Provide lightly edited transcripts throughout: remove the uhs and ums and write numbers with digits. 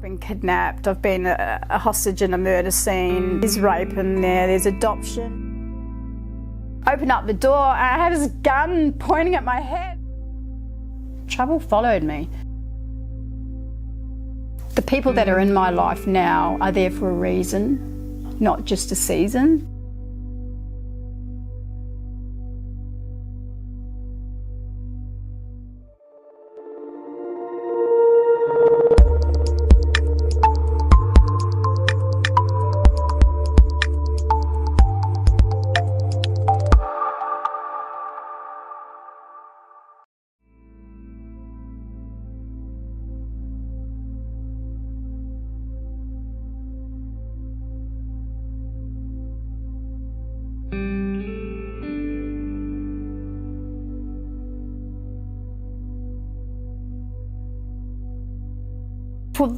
been kidnapped, I've been a hostage in a murder scene, there's rape in there, there's adoption. Opened up the door and I had this gun pointing at my head. Trouble followed me. The people that are in my life now are there for a reason, not just a season.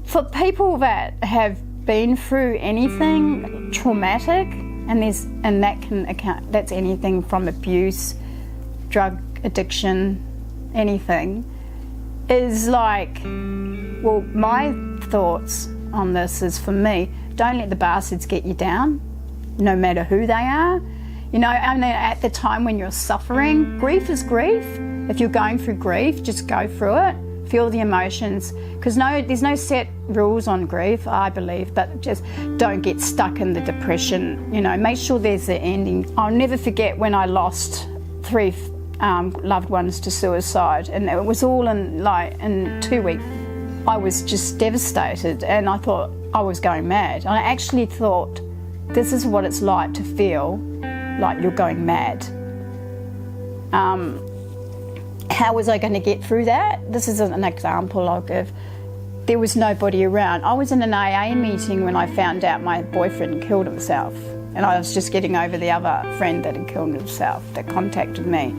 For people that have been through anything traumatic, that's anything from abuse, drug addiction, anything, is like, well, my thoughts on this is, for me, don't let the bastards get you down, no matter who they are. You know, and at the time when you're suffering, grief is grief. If you're going through grief, just go through it. Feel the emotions, because there's no set rules on grief, I believe, but just don't get stuck in the depression. You know, make sure there's an ending. I'll never forget when I lost 3 loved ones to suicide, and it was all in 2 weeks. I was just devastated, and I thought I was going mad. And I actually thought, this is what it's like to feel like you're going mad. How was I going to get through that? This is an example I'll give. There was nobody around. I was in an AA meeting when I found out my boyfriend killed himself, and I was just getting over the other friend that had killed himself that contacted me.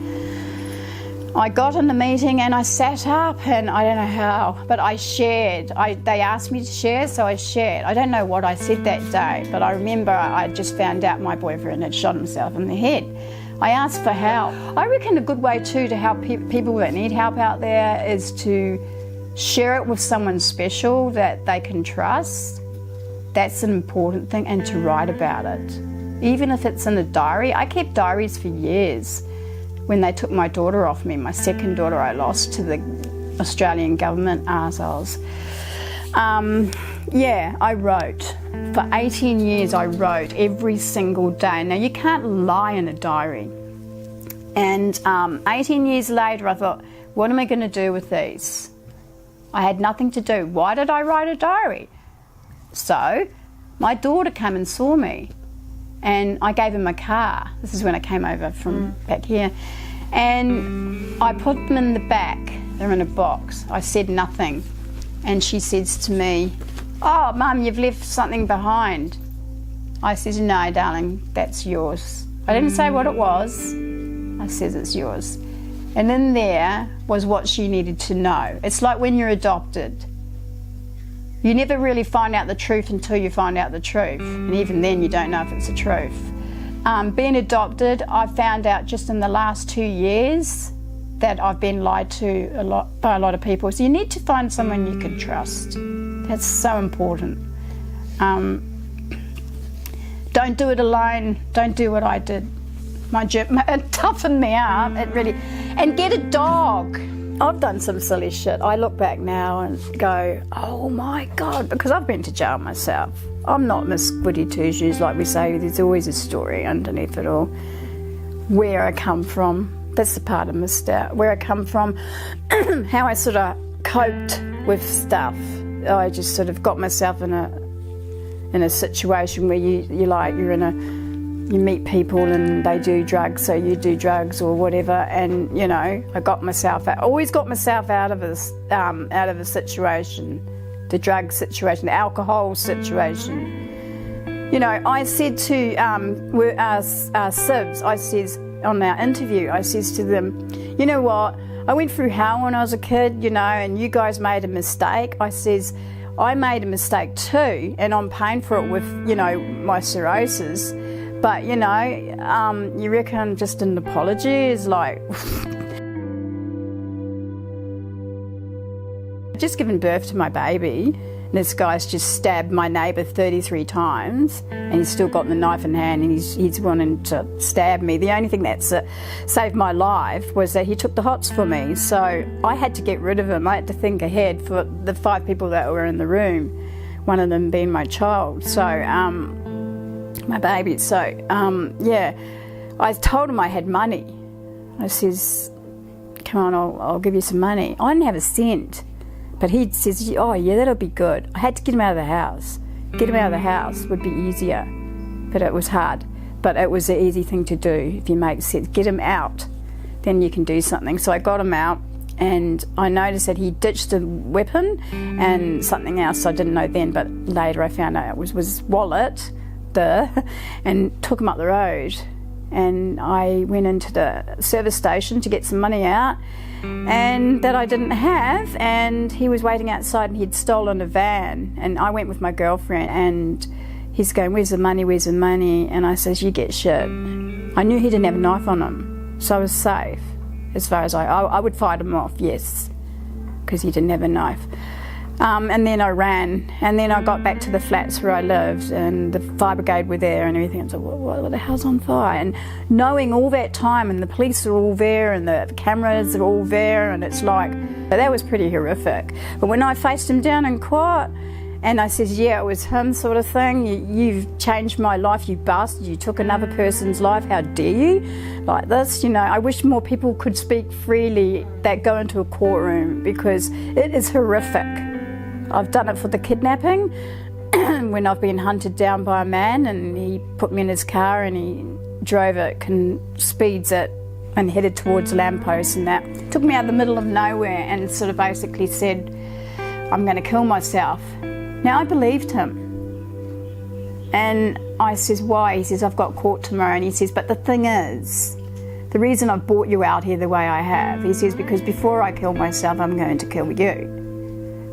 I got in the meeting and I sat up, and I don't know how, but I shared. They asked me to share, so I shared. I don't know what I said that day, but I remember I just found out my boyfriend had shot himself in the head. I asked for help. I reckon a good way too to help people that need help out there is to share it with someone special that they can trust. That's an important thing, and to write about it. Even if it's in a diary. I kept diaries for years. When they took my daughter off me, my second daughter I lost to the Australian government arseholes. Yeah, I wrote. For 18 years I wrote every single day. Now you can't lie in a diary. And 18 years later I thought, what am I going to do with these? I had nothing to do. Why did I write a diary? So my daughter came and saw me, and I gave her my car. This is when I came over from back here. And I put them in the back. They're in a box. I said nothing. And she says to me, oh, Mum, you've left something behind. I said, no, darling, that's yours. I didn't say what it was. I said, it's yours. And in there was what she needed to know. It's like when you're adopted. You never really find out the truth until you find out the truth. And even then you don't know if it's the truth. Being adopted, I found out just in the last 2 years that I've been lied to by a lot of people. So you need to find someone you can trust. That's so important. Don't do it alone. Don't do what I did. It toughened me up, it really. And get a dog. I've done some silly shit. I look back now and go, oh my God, because I've been to jail myself. I'm not Miss Goody Two-Shoes, like we say. There's always a story underneath it all. Where I come from, that's the part I missed out. Where I come from, how I sort of coped with stuff. I just sort of got myself in a situation where you meet people and they do drugs, so you do drugs or whatever, and you know, I always got myself out of a situation, the drug situation, the alcohol situation. You know, I said to Sibs, I says on our interview, I says to them, you know what, I went through hell when I was a kid, you know, and you guys made a mistake. I says, I made a mistake too, and I'm paying for it with, you know, my cirrhosis. But, you know, you reckon just an apology is like... Just given birth to my baby, And this guy's just stabbed my neighbour 33 times, and he's still got the knife in hand, and he's wanting to stab me. The only thing that's saved my life was that he took the hots for me. So I had to get rid of him. I had to think ahead for the 5 people that were in the room, one of them being my child, so my baby. So yeah, I told him I had money. I says, come on, I'll give you some money. I didn't have a cent. But he says, oh yeah, that'll be good. I had to get him out of the house. Get him out of the house would be easier, but it was hard. But it was the easy thing to do, if you make sense. Get him out, then you can do something. So I got him out, and I noticed that he ditched a weapon and something else I didn't know then, but later I found out it was his wallet, and took him up the road. And I went into the service station to get some money out, and that I didn't have, and he was waiting outside, and he'd stolen a van, and I went with my girlfriend, and he's going, where's the money, where's the money? And I says, you get shit. I knew he didn't have a knife on him, so I was safe as far as I would fight him off, yes, because he didn't have a knife. And then I ran, and then I got back to the flats where I lived, and the fire brigade were there and everything. I was like, what the hell's on fire? And knowing all that time, and the police are all there, and the cameras are all there, and it's like, that was pretty horrific. But when I faced him down in court, and I said, yeah, it was him, sort of thing. You've changed my life, you bastard. You took another person's life. How dare you? Like this, you know. I wish more people could speak freely that go into a courtroom, because it is horrific. I've done it for the kidnapping, when I've been hunted down by a man, and he put me in his car and he drove it, speeds it, and headed towards lampposts and that. Took me out of the middle of nowhere and sort of basically said, I'm going to kill myself. Now I believed him. And I says, why? He says, I've got court tomorrow. And he says, but the thing is, the reason I've brought you out here the way I have, he says, because before I kill myself, I'm going to kill you.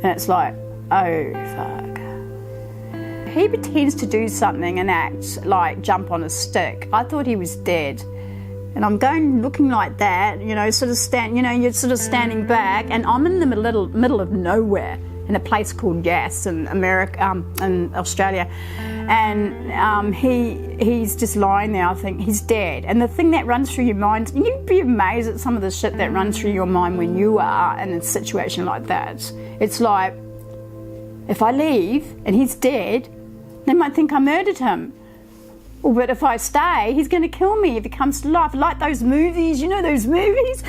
And it's like, oh fuck. He pretends to do something and act like jump on a stick. I thought he was dead. And I'm going looking like that, you know, you're sort of standing back, and I'm in the middle of nowhere in a place called Yass in Australia. And he's just lying there. I think he's dead. And the thing that runs through your mind, you'd be amazed at some of the shit that runs through your mind when you are in a situation like that. It's like, if I leave and he's dead, they might think I murdered him. But if I stay, he's going to kill me if he comes to life. Like those movies, you know those movies?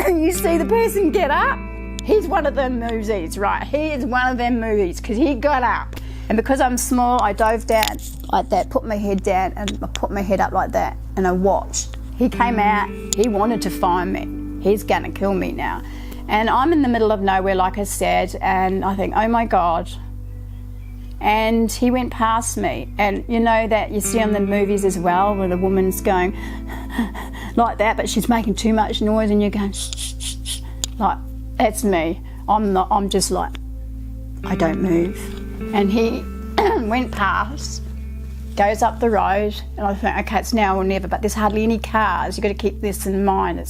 You see the person get up. He's one of them movies, right? He is one of them movies, because he got up. And because I'm small, I dove down like that, put my head down, and I put my head up like that, and I watched. He came out, he wanted to find me. He's going to kill me now. And I'm in the middle of nowhere, like I said, and I think, oh my God. And he went past me. And you know that you see on the movies as well, where the woman's going like that, but she's making too much noise, and you're going shh, shh, shh, shh. Like, that's me. I'm just like, I don't move. And he went past, goes up the road, and I think, okay, it's now or never, but there's hardly any cars. You've got to keep this in mind.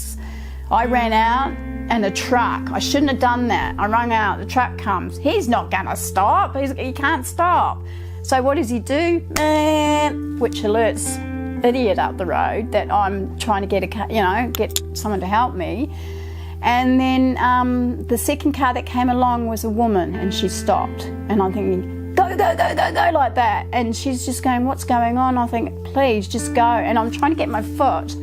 I ran out, and a truck, I shouldn't have done that. I rang out, the truck comes. He's not going to stop. He can't stop. So what does he do? Which alerts idiot up the road that I'm trying to get someone to help me. And then the second car that came along was a woman, and she stopped. And I'm thinking, go, go, go, go, go, like that. And she's just going, what's going on? I think, please, just go. And I'm trying to get my foot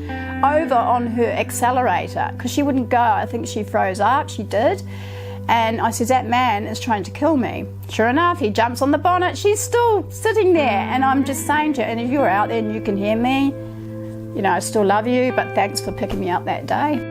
over on her accelerator, because she wouldn't go. I think she froze up, she did. And I says, that man is trying to kill me. Sure enough, he jumps on the bonnet. She's still sitting there. And I'm just saying to her, and if you're out there and you can hear me, you know, I still love you, but thanks for picking me up that day.